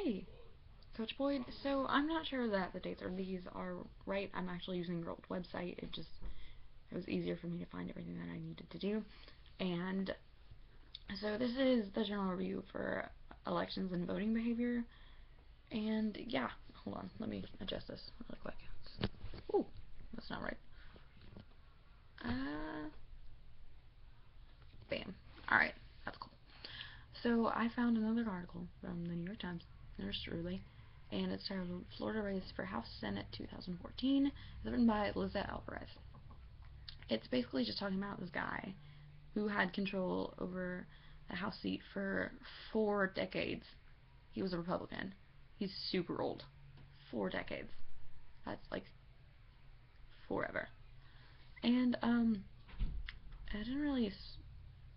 Hey, Coach Boyd. So I'm not sure that the dates or these are right. I'm actually using your old website. It was easier for me to find everything that I needed to do. And so this is the general review for elections and voting behavior. And yeah, hold on. Let me adjust this really quick. Ooh, that's not right. Uh, Bam. All right, that's cool. So I found another article from the New York Times, yours truly, and it's titled Florida Race for House Senate 2014. It's written by Lizette Alvarez. It's basically just talking about this guy who had control over the House seat for 4 decades. He was a Republican. He's super old. 4 decades. That's like forever. And I didn't really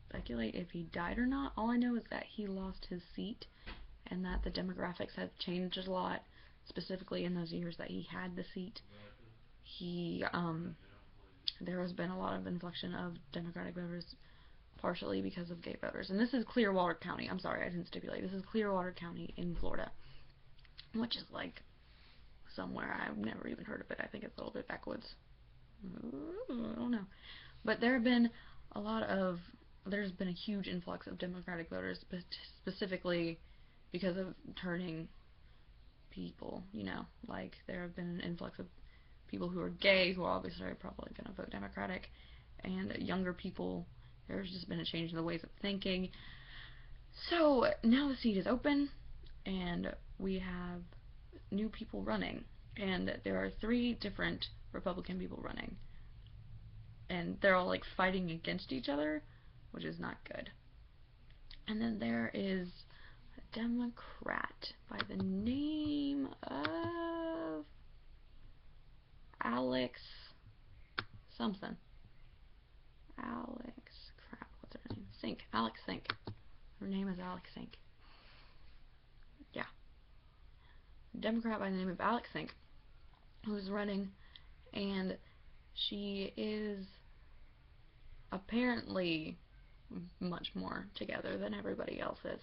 speculate if he died or not. All I know is that he lost his seat and that the demographics have changed a lot, specifically in those years that he had the seat. He There has been a lot of inflection of Democratic voters, partially because of gay voters. And this is Clearwater County. I'm sorry, I didn't stipulate. This is Clearwater County in Florida, which is like somewhere I've never even heard of it. I think it's a little bit backwoods. I don't know. But there's been a huge influx of Democratic voters, specifically because of turning people, like there have been an influx of people who are gay who are obviously probably going to vote Democratic, and younger people. There's just been a change in the ways of thinking. So now the seat is open, and we have new people running, and there are 3 different Republican people running, and they're all like fighting against each other, which is not good. And then there is a Democrat by the name of Alex something. What's her name? Sink. Alex Sink. Her name is Alex Sink. Yeah. A Democrat by the name of Alex Sink, who's running, and she is apparently much more together than everybody else is.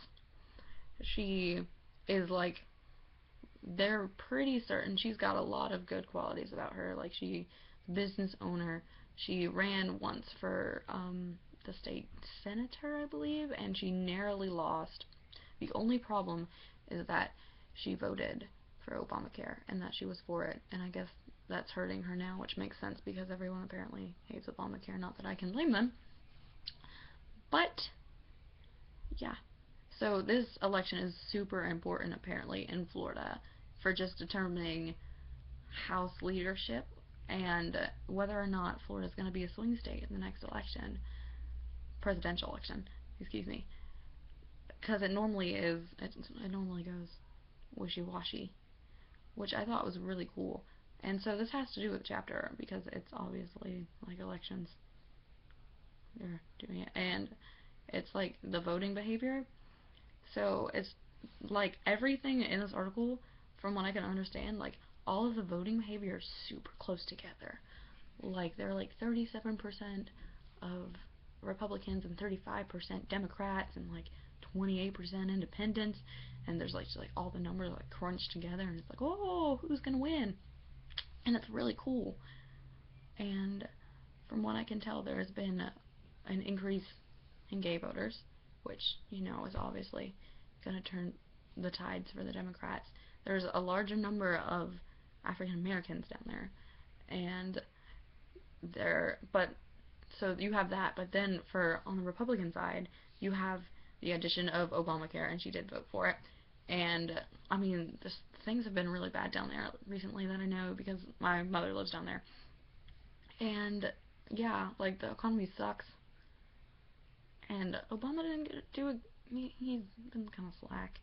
She is like, they're pretty certain she's got a lot of good qualities about her. Like, she's a business owner. She ran once for the state senator, I believe, and she narrowly lost. The only problem is that she voted for Obamacare and that she was for it, and I guess that's hurting her now, which makes sense because everyone apparently hates Obamacare. Not that I can blame them. But yeah. So this election is super important apparently in Florida for just determining House leadership and whether or not Florida is going to be a swing state in the next election, presidential election, excuse me, because it normally is. It normally goes wishy-washy, which I thought was really cool. And so this has to do with chapter because it's obviously like elections. They're doing it, and it's like the voting behavior. So it's like everything in this article, from what I can understand, like all of the voting behavior is super close together. Like they're like 37% of Republicans and 35% Democrats and like 28% Independents, and there's like just like all the numbers like crunched together, and it's like, oh, who's gonna win? And it's really cool. And from what I can tell, there has been an increase in gay voters, which is obviously going to turn the tides for the Democrats. There's a larger number of African Americans down there, and but so you have that. But then for on the Republican side, you have the addition of Obamacare, and she did vote for it. And I mean, things have been really bad down there recently that I know because my mother lives down there. And yeah, like the economy sucks. And Obama didn't do it. He's been kind of slack.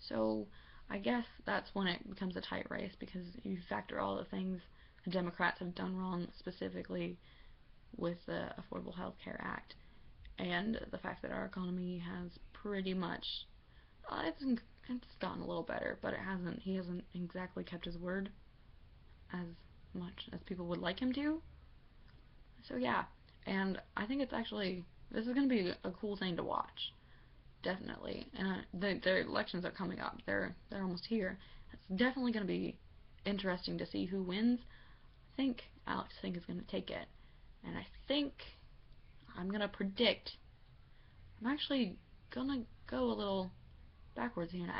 So I guess that's when it becomes a tight race because you factor all the things the Democrats have done wrong, specifically with the Affordable Health Care Act, and the fact that our economy has pretty much it's gotten a little better, but it hasn't. He hasn't exactly kept his word as much as people would like him to. So yeah, and I think it's actually this is going to be a cool thing to watch definitely. And the elections are coming up. They're almost here. It's definitely going to be interesting to see who wins. I think Alex Singh is going to take it, and I think I'm going to predict. I'm actually going to go a little backwards here, and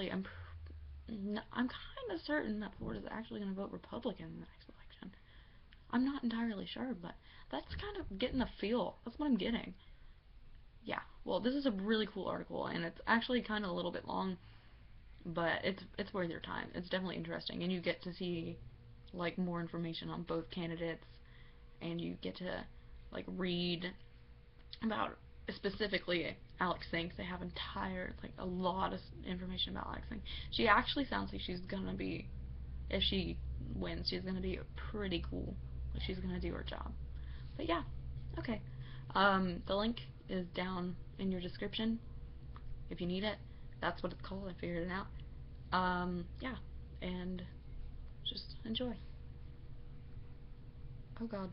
I'm kind of certain that Florida's actually going to vote Republican in the next election. I'm not entirely sure, but that's kind of getting the feel. That's what I'm getting. Yeah, well, this is a really cool article, and it's actually kind of a little bit long, but it's worth your time. It's definitely interesting, and you get to see like more information on both candidates, and you get to like read about specifically Alex Sink. They have a lot of information about Alex Sink. She actually sounds like she's gonna be, if she wins, she's gonna be pretty cool. Like she's gonna do her job. But yeah, okay. The link is down in your description if you need it. That's what it's called. I figured it out. Yeah, and just enjoy. Oh God.